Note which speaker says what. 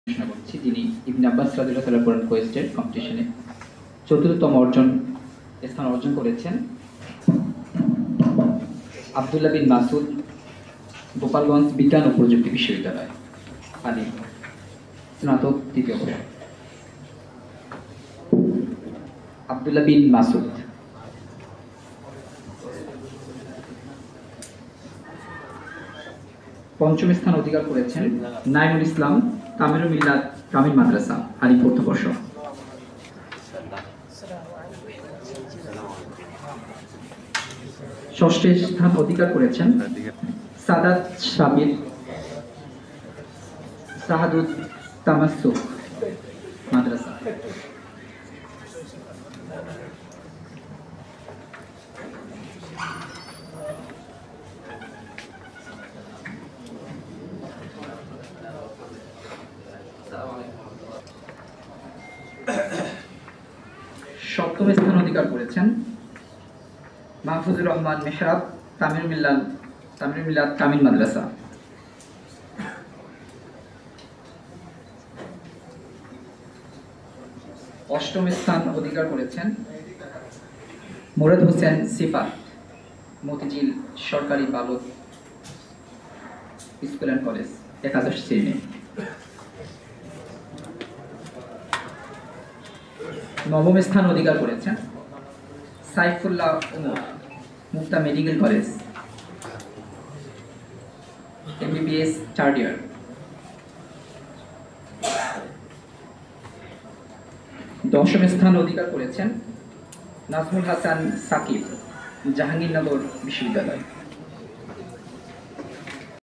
Speaker 1: ঘোষণা করছি, যিনি ইবনে আব্বাস রাদিয়াল্লাহু তাআলা কোরআন কোয়েস্টের কম্পিটিশনে চতুর্থতম স্থান অর্জন করেছেন। আব্দুল্লাহ বিন মাসুদ, গোপালগঞ্জ বিজ্ঞান ও প্রযুক্তি বিশ্ববিদ্যালয়, আলিম, স্নাতক তৃতীয় বর্ষ। আব্দুল্লাহ বিন মাসুদ। পঞ্চম স্থান অধিকার করেছেন নাইমুল ইসলাম, কামিরুল মিল্লাত কামিল মাদ্রাসা, আলিম চতুর্থ বর্ষ। ষষ্ঠ স্থান অধিকার করেছেন সাদাত সাবির, সাহাদুত তামাসসুক মাদ্রাসা। সপ্তম স্থান অধিকার করেছেন মাহফুজুর রহমান মেহরাব, তামিরুল মিল্লাত কামিল মাদ্রাসা। অষ্টম স্থান অধিকার করেছেন মুরাদ হোসেন সিফাত, মতিঝিল সরকারি বালক স্কুল অ্যান্ড কলেজ, একাদশ শ্রেণী। নবম স্থান অধিকার করেছেন Saifullah Umar, Mukta medical college, MBBS third year. দশম স্থান অধিকার করেছেন নাজমুল হাসান সাকিব, জাহাঙ্গীরনগর বিশ্ববিদ্যালয়।